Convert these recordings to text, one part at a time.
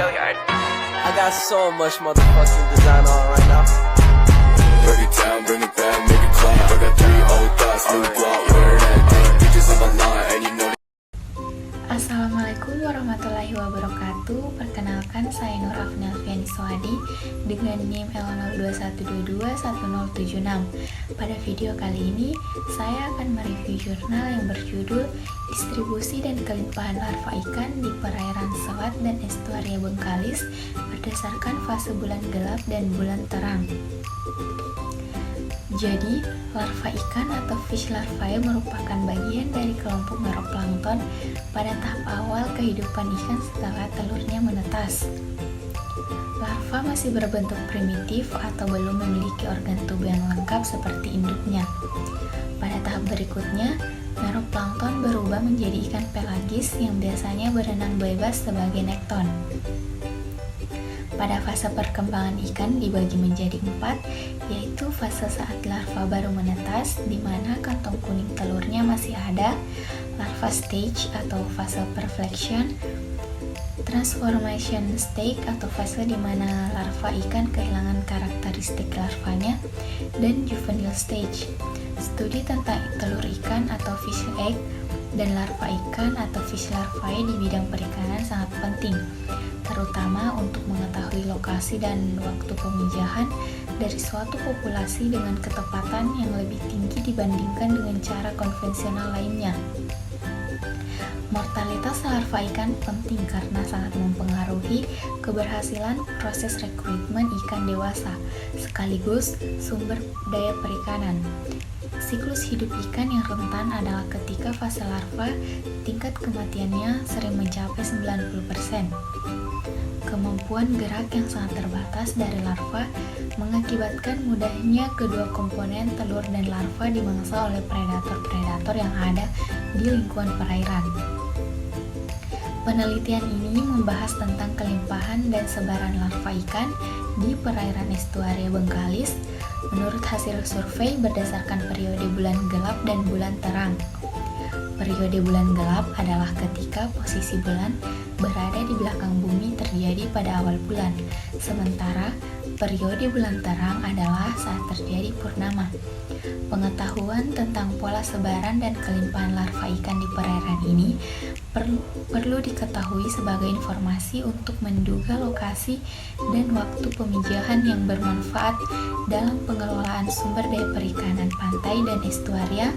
I got so much motherfucking design on right now. Break it down, bring it back, make it clap. I got 3 old thoughts, new block, where that thing. Bitches on my line, and you know. Assalamualaikum warahmatullahi wabarakatuh. Perkenalkan, saya Nur Afnel Fiani Sohadi dengan NIM L021221076. Pada video kali ini, saya akan mereview jurnal yang berjudul Distribusi dan Kelimpahan Larva Ikan di Perairan Selat dan Estuaria Bengkalis berdasarkan fase bulan gelap dan bulan terang. Jadi, larva ikan atau fish larvae merupakan bagian dari kelompok neuroplankton pada tahap awal kehidupan ikan setelah telurnya menetas. Larva masih berbentuk primitif atau belum memiliki organ tubuh yang lengkap seperti induknya. Pada tahap berikutnya, neuroplankton berubah menjadi ikan pelagis yang biasanya berenang bebas sebagai nekton. Pada fase perkembangan ikan dibagi menjadi 4, yaitu fase saat larva baru menetas, di mana kantong kuning telurnya masih ada, larva stage atau fase perflection, transformation stage atau fase di mana larva ikan kehilangan karakteristik larvanya, dan juvenile stage. Studi tentang telur ikan atau fish egg dan larva ikan atau fish larvae di bidang perikanan sangat penting, terutama untuk mengetahui lokasi dan waktu pemijahan dari suatu populasi dengan ketepatan yang lebih tinggi dibandingkan dengan cara konvensional lainnya. Mortalitas larva ikan penting karena sangat mempengaruhi keberhasilan proses rekrutmen ikan dewasa, sekaligus sumber daya perikanan. Siklus hidup ikan yang rentan adalah ketika fase larva, tingkat kematiannya sering mencapai 90%. Kemampuan gerak yang sangat terbatas dari larva mengakibatkan mudahnya kedua komponen telur dan larva dimangsa oleh predator-predator yang ada di lingkungan perairan. Penelitian ini membahas tentang kelimpahan dan sebaran larva ikan di perairan estuaria Bengkalis menurut hasil survei berdasarkan periode bulan gelap dan bulan terang. Periode bulan gelap adalah ketika posisi bulan berada di belakang bumi terjadi pada awal bulan, sementara periode bulan terang adalah saat terjadi purnama. Pengetahuan tentang pola sebaran dan kelimpahan larva ikan di perairan ini perlu diketahui sebagai informasi untuk menduga lokasi dan waktu pemijahan yang bermanfaat dalam pengelolaan sumber daya perikanan pantai dan estuaria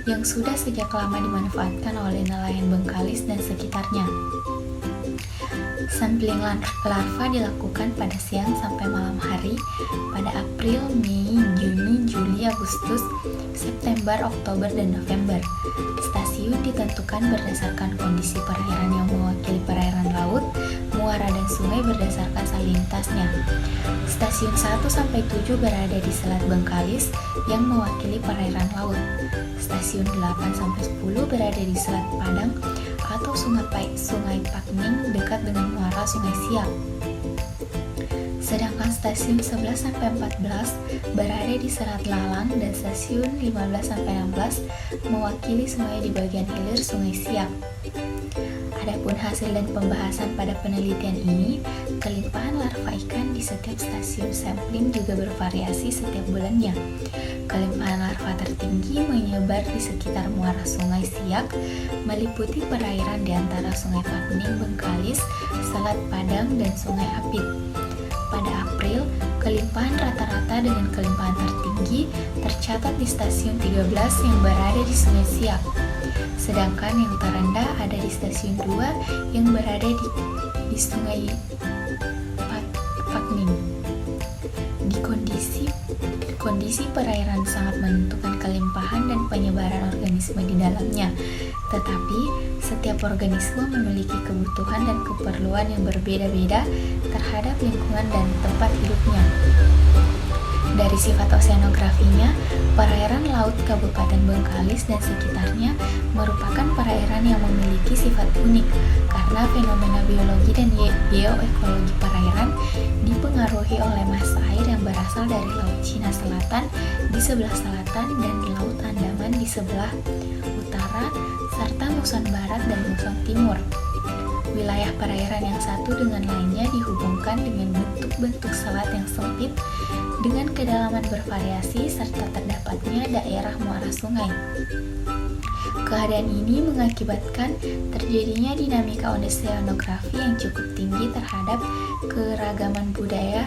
yang sudah sejak lama dimanfaatkan oleh nelayan Bengkalis dan sekitarnya. Sampling larva dilakukan pada siang sampai malam hari pada April, Mei, Juni, Juli, Agustus, September, Oktober, dan November. Stasiun ditentukan berdasarkan kondisi perairan yang mewakili perairan laut, muara, dan sungai berdasarkan salinitasnya. Stasiun 1-7 berada di Selat Bengkalis yang mewakili perairan laut. Stasiun 8-10 berada di Selat Padang atau Sungai Pakning dekat dengan muara Sungai Siak. Sedangkan stasiun 11-14 berada di Selat Lalang dan stasiun 15-16 mewakili sungai di bagian hilir Sungai Siak. Adapun hasil dan pembahasan pada penelitian ini, kelimpahan larva ikan di setiap stasiun sampling juga bervariasi setiap bulannya. Kelimpahan larva tertinggi menyebar di sekitar muara Sungai Siak, meliputi perairan di antara Sungai Pakning, Bengkalis, Selat Padang, dan Sungai Apit. Pada April, kelimpahan rata-rata dengan kelimpahan tertinggi tercatat di stasiun 13 yang berada di Sungai Siak. Sedangkan yang terendah ada di stasiun 2 yang berada di Sungai Pakning. Kondisi perairan sangat menentukan kelimpahan dan penyebaran organisme di dalamnya. Tetapi, setiap organisme memiliki kebutuhan dan keperluan yang berbeda-beda terhadap lingkungan dan tempat hidupnya. Dari sifat oseanografinya, perairan laut Kabupaten Bengkalis dan sekitarnya merupakan perairan yang memiliki sifat unik karena fenomena biologi dan bioekologi perairan dipengaruhi oleh massa air yang berasal dari Laut Cina Selatan di sebelah selatan dan Laut Andaman di sebelah utara, serta muson barat dan muson timur. Wilayah perairan yang satu dengan lainnya dihubungkan dengan bentuk-bentuk selat yang sempit dengan kedalaman bervariasi serta terdapatnya daerah muara sungai. Keadaan ini mengakibatkan terjadinya dinamika oseanografi yang cukup tinggi terhadap keragaman budaya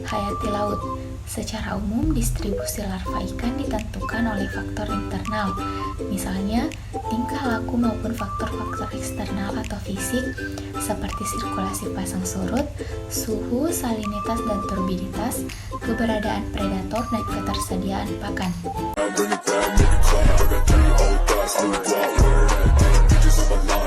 hayati laut. Secara umum, distribusi larva ikan ditentukan oleh faktor internal, misalnya tingkah laku maupun faktor-faktor eksternal atau fisik seperti sirkulasi pasang surut, suhu, salinitas dan turbiditas, keberadaan predator dan ketersediaan pakan. Bring it back, make it clap. I got 3 old thoughts, new block, where that thing, bitches on my line.